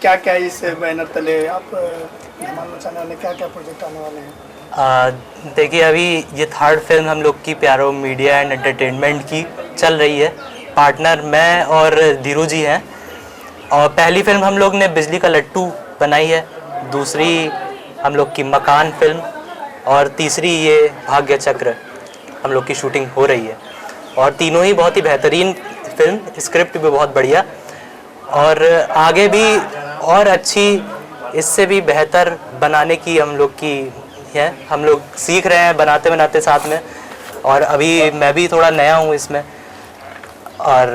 क्या क्या इस बैनर तले आप धमाल मचाने वाले क्या क्या प्रोजेक्ट आने वाले हैं? देखिए अभी ये थर्ड फिल्म हम लोग की प्यारो मीडिया एंड एंटरटेनमेंट की चल रही है। पार्टनर मैं और धीरू जी हैं। और पहली फिल्म हम लोग ने बिजली का लट्टू बनाई है, दूसरी हम लोग की मकान फिल्म, और तीसरी ये भाग्य चक्र हम लोग की शूटिंग हो रही है। और तीनों ही बहुत ही बेहतरीन फिल्म, स्क्रिप्ट भी बहुत बढ़िया, और आगे भी और अच्छी इससे भी बेहतर बनाने की हम लोग की है। हम लोग सीख रहे हैं बनाते बनाते साथ में, और अभी मैं भी थोड़ा नया हूँ इसमें। और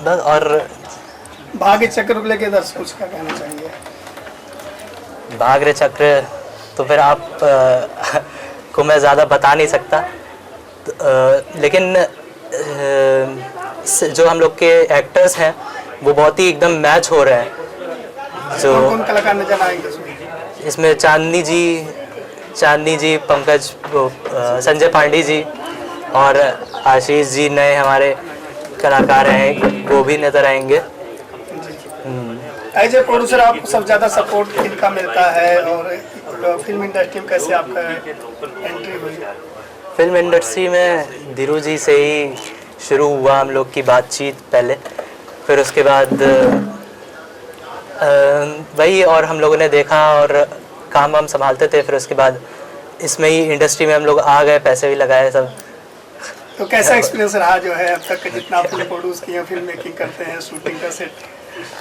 बस। और भाग्य चक्र को लेके दर्शकों से क्या कहना चाहेंगे? भाग्य चक्र तो फिर आप को मैं ज़्यादा बता नहीं सकता, लेकिन जो हम लोग के एक्टर्स हैं वो बहुत ही एकदम मैच हो रहे हैं। जो कौन कलाकार नजर आएंगे इसमें चांदनी जी, पंकज, संजय पांडे जी और आशीष जी नए हमारे कलाकार हैं, वो भी नजर आएंगे। एज ए प्रोड्यूसर आपको सबसे ज़्यादा सपोर्ट किनका मिलता है, और फिल्म इंडस्ट्री में कैसे आपका एंट्री हुई? फिल्म इंडस्ट्री में धीरू जी से ही शुरू हुआ हम लोग की बातचीत पहले, फिर उसके बाद वही, और हम लोगों ने देखा और काम हम संभालते थे। फिर उसके बाद इसमें ही इंडस्ट्री में हम लोग आ गए, पैसे भी लगाए सब। तो कैसा एक्सपीरियंस रहा जो है अब तक जितना आप फिल्म प्रोड्यूस किए, फिल्म मेकिंग करते हैं, शूटिंग का सेट,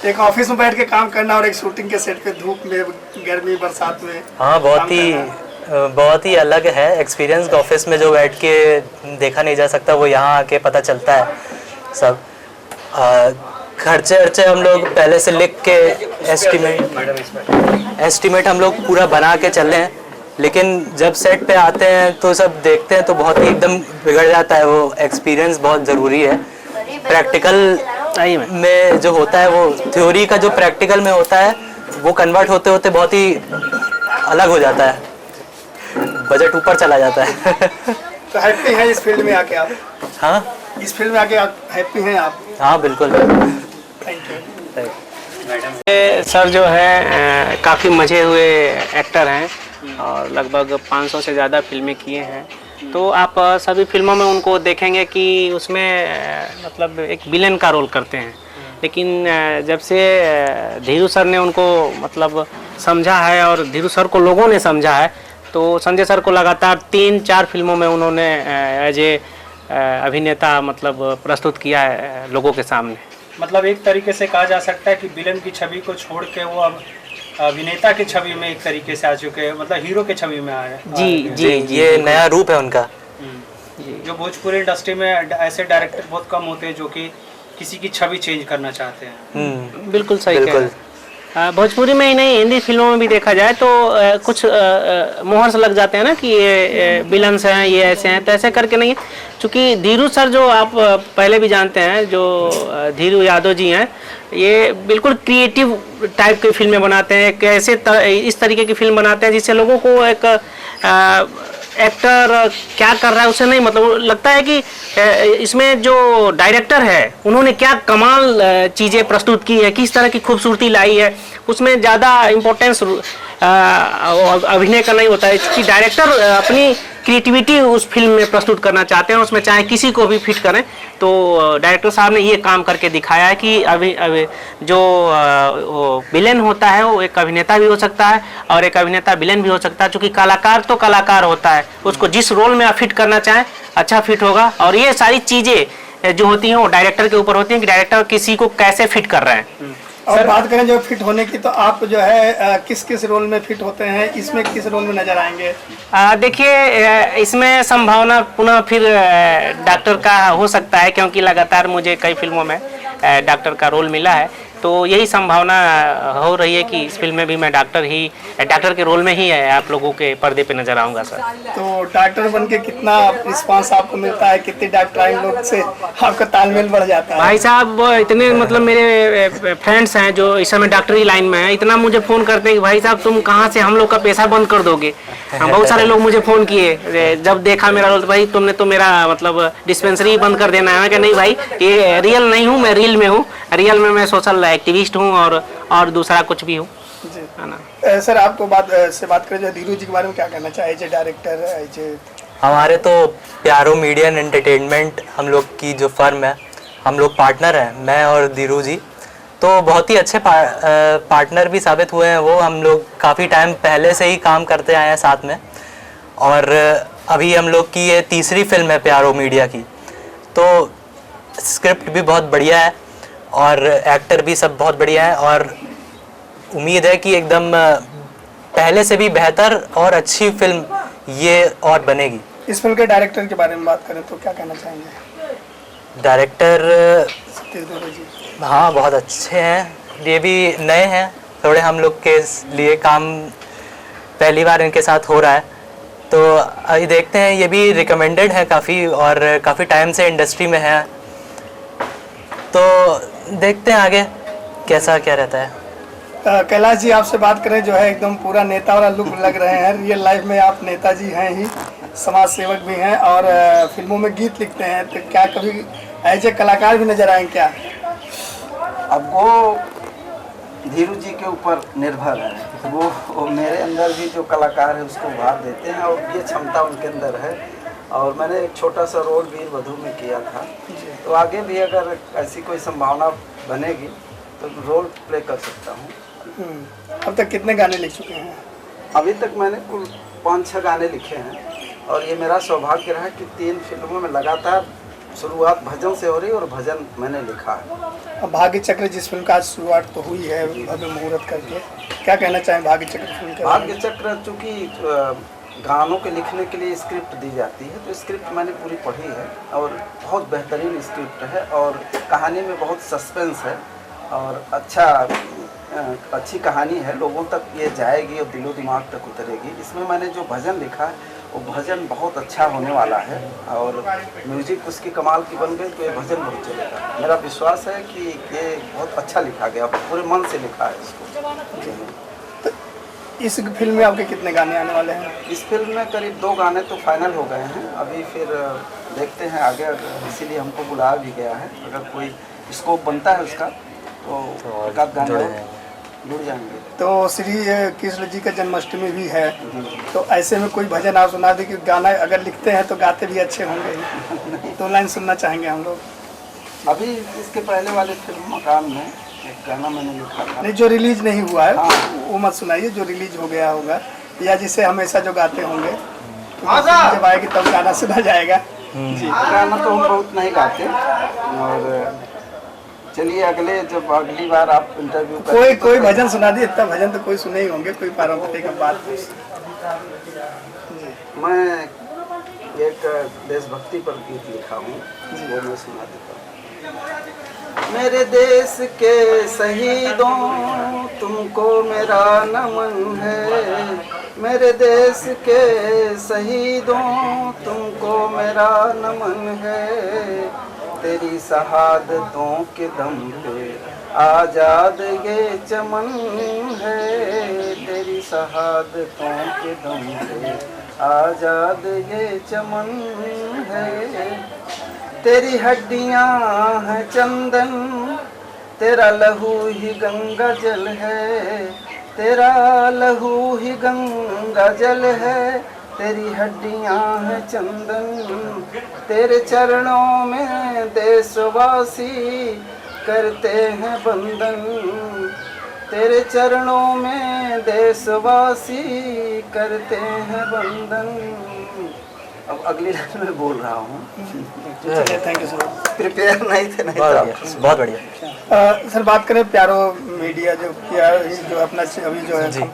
एक ऑफिस में बैठ के काम करना और एक शूटिंग के सेट पे धूप में, गर्मी, बरसात में? हाँ, बहुत ही अलग है एक्सपीरियंस। ऑफिस में जो बैठ के देखा नहीं जा सकता वो यहाँ आके पता चलता है सब। खर्चे हम लोग पहले से लिख के एस्टिमेट हम लोग पूरा बना के चले हैं, लेकिन जब सेट पे आते हैं तो सब देखते हैं तो बहुत ही एकदम बिगड़ जाता है। वो एक्सपीरियंस बहुत ज़रूरी है। प्रैक्टिकल में जो होता है, वो थ्योरी का जो प्रैक्टिकल में होता है वो कन्वर्ट होते होते बहुत ही अलग हो जाता है, बजट ऊपर चला जाता है। तो हैप्पी हैं इस फील्ड में आके आप? हाँ, इस फील्ड में आके आप हैप्पी हैं आप? हाँ बिल्कुल। Thank you. सर जो है काफ़ी मजे हुए एक्टर हैं और लगभग 500 से ज़्यादा फिल्में किए हैं। तो आप सभी फिल्मों में उनको देखेंगे कि उसमें मतलब एक विलेन का रोल करते हैं। लेकिन जब से धीरू सर ने उनको मतलब समझा है और धीरू सर को लोगों ने समझा है, तो संजय सर को लगातार 3-4 फिल्मों में उन्होंने एज ए अभिनेता मतलब प्रस्तुत किया है लोगों के सामने। मतलब एक तरीके से कहा जा सकता है कि विलन की छवि को छोड़ के वो अब अभिनेता की छवि में एक तरीके से आ चुके हैं, मतलब हीरो की छवि में आए। जी, ये नया रूप है उनका। जो भोजपुरी इंडस्ट्री में ऐसे डायरेक्टर बहुत कम होते हैं जो कि किसी की छवि चेंज करना चाहते हैं। बिल्कुल सही कह रहे हैं। भोजपुरी में ही नहीं, हिंदी फिल्मों में भी देखा जाए तो कुछ मोहर से लग जाते हैं ना कि ये विलन्स हैं, ये ऐसे हैं, तो ऐसे करके नहीं। चूँकि धीरू सर जो आप पहले भी जानते हैं, जो धीरू यादव जी हैं, ये बिल्कुल क्रिएटिव टाइप की फिल्में बनाते हैं। एक ऐसे इस तरीके की फिल्म बनाते हैं जिससे लोगों को एक एक्टर क्या कर रहा है उसे नहीं मतलब लगता है कि इसमें जो डायरेक्टर है उन्होंने क्या कमाल चीज़ें प्रस्तुत की है, किस तरह की खूबसूरती लाई है। उसमें ज़्यादा इम्पोर्टेंस अभिनय का नहीं होता है कि डायरेक्टर अपनी क्रिएटिविटी उस फिल्म में प्रस्तुत करना चाहते हैं, उसमें चाहे किसी को भी फिट करें। तो डायरेक्टर साहब ने ये काम करके दिखाया है कि अभी जो विलेन होता है वो एक अभिनेता भी हो सकता है और एक अभिनेता विलेन भी हो सकता है। क्योंकि कलाकार तो कलाकार होता है, उसको जिस रोल में आप फिट करना चाहें अच्छा फिट होगा। और ये सारी चीज़ें जो होती हैं वो डायरेक्टर के ऊपर होती हैं कि डायरेक्टर किसी को कैसे फिट कर रहे हैं। और बात करें जो फिट होने की, तो आप जो है किस किस रोल में फिट होते हैं, इसमें किस रोल में नजर आएंगे? देखिए इसमें संभावना पुनः फिर डॉक्टर का हो सकता है, क्योंकि लगातार मुझे कई फिल्मों में डॉक्टर का रोल मिला है। तो यही संभावना हो रही है कि इस फिल्म में भी मैं डॉक्टर के रोल में ही आप लोगों के पर्दे पे नजर आऊँगा सर। तो डॉक्टर बन के कितना रिस्पांस आपको मिलता है, कितने डॉक्टर लोग से आपका तालमेल बढ़ जाता है? भाई साहब इतने मतलब मेरे फ्रेंड्स हैं जो इस समय डॉक्टरी लाइन में हैं, इतना मुझे फ़ोन करते हैं कि भाई साहब तुम कहाँ से हम लोग का पैसा बंद कर दोगे। बहुत सारे लोग मुझे फ़ोन किए जब देखा मेरा रोल, तो भाई तुमने तो मेरा मतलब डिस्पेंसरी बंद कर देना है। कि नहीं भाई, ये रियल नहीं हूँ, मैं रील में हूँ। रियल में मैं सोशल एक्टिविस्ट हूँ और दूसरा कुछ भी हूँ, जी है ना। सर आपको बात करें जो धीरू जी के बारे में क्या कहना चाहिए, as a director, as a हमारे तो प्यारो मीडिया एंड एंटरटेनमेंट हम लोग की जो फर्म है, हम लोग पार्टनर हैं, मैं और धीरू जी, तो बहुत ही अच्छे पार्टनर भी साबित हुए हैं। वो हम लोग काफ़ी टाइम पहले से ही काम करते आए हैं साथ में, और अभी हम लोग की ये तीसरी फिल्म है प्यारो मीडिया की। तो स्क्रिप्ट भी बहुत बढ़िया है और एक्टर भी सब बहुत बढ़िया है, और उम्मीद है कि एकदम पहले से भी बेहतर और अच्छी फिल्म ये और बनेगी। इस फिल्म के डायरेक्टर के बारे में बात करें तो क्या कहना चाहेंगे? डायरेक्टर सतीश धीरू जी, हाँ बहुत अच्छे हैं, ये भी नए हैं थोड़े, हम लोग के लिए काम पहली बार इनके साथ हो रहा है, तो अभी देखते हैं। ये भी रिकमेंडेड है काफ़ी और काफ़ी टाइम से इंडस्ट्री में है, तो देखते हैं आगे कैसा क्या रहता है। कैलाश जी आपसे बात करें जो है एकदम पूरा नेता वाला लुक लग रहे हैं, रियल लाइफ में आप नेताजी हैं ही, समाज सेवक भी हैं और फिल्मों में गीत लिखते हैं, तो क्या कभी एज ए कलाकार भी नजर आए क्या? अब वो धीरू जी के ऊपर निर्भर है, वो मेरे अंदर भी जो कलाकार है उसको उभार देते हैं और ये क्षमता उनके अंदर है। और मैंने एक छोटा सा रोल वीरवधू में किया था, तो आगे भी अगर ऐसी कोई संभावना बनेगी तो रोल प्ले कर सकता हूँ। अब तक कितने गाने लिख चुके हैं? अभी तक मैंने कुल 5-6 गाने लिखे हैं और ये मेरा सौभाग्य रहा कि 3 फिल्मों में लगातार शुरुआत भजन से हो रही और भजन मैंने लिखा है। अब भाग्य चक्र जिस फिल्म का शुरुआत तो हुई है भव्य मुहूर्त करके, क्या कहना चाहें भाग्य चक्र फिल्म के? भाग्य चक्र चूँकि गानों के लिखने के लिए स्क्रिप्ट दी जाती है, तो स्क्रिप्ट मैंने पूरी पढ़ी है और बहुत बेहतरीन स्क्रिप्ट है और कहानी में बहुत सस्पेंस है और अच्छी कहानी है, लोगों तक ये जाएगी और दिलो दिमाग तक उतरेगी। इसमें मैंने जो भजन लिखा है वो भजन बहुत अच्छा होने वाला है और म्यूजिक उसकी कमाल की बन गई, तो ये भजन बहुत चलेगा। मेरा विश्वास है कि ये बहुत अच्छा लिखा गया, पूरे मन से लिखा है इसको। इस फिल्म में आपके कितने गाने आने वाले हैं? इस फिल्म में करीब 2 गाने तो फाइनल हो गए हैं, अभी फिर देखते हैं आगे, इसीलिए हमको बुलाया भी गया है। अगर कोई स्कोप बनता है उसका तो एक आध गाने जुड़ जाएंगे। तो श्री कृष्ण जी का जन्माष्टमी भी है, तो ऐसे में कोई भजन आप सुना दें कि गाना अगर लिखते हैं तो गाते भी अच्छे होंगे ही, तो लाइन सुनना चाहेंगे हम लोग। अभी इसके पहले वाले फिल्म मकान में एक गाना मैंने लिखा था, नहीं जो रिलीज नहीं हुआ है हाँ। वो मत सुनाइए, जो रिलीज हो गया होगा या जिसे हमेशा जो गाते होंगे, तो जब आएगी तब गाना सुना जाएगा। जी, गाना तो हम बहुत नहीं गाते। और चलिए अगली बार आप इंटरव्यू कोई भजन सुना दिए, इतना भजन तो कोई सुने ही होंगे, कोई पारंपरिक बात। मैं एक देशभक्ति पर गीत लिखा हूँ, वो मैं सुना देता हूँ। मेरे देश के शहीदों तुमको मेरा नमन है, मेरे देश के शहीदों तुमको मेरा नमन है, तेरी शहादतों के दम पे आजाद ये चमन है, तेरी शहादतों के दम पे आजाद ये चमन है, तेरी हड्डियां हैं चंदन, तेरा लहू ही गंगा जल है, तेरा लहू ही गंगा जल है, तेरी हड्डियां हैं चंदन, तेरे चरणों में देशवासी करते हैं बंधन, तेरे चरणों में देशवासी करते हैं बंधन। अब अगली लाइन में बोल रहा हूँ। चलिए, थैंक यू सर। प्रिपेयर नहीं थे, नहीं बहुत बढ़िया। सर बात करें प्यारो मीडिया जो किया, जो अपना अभी जो है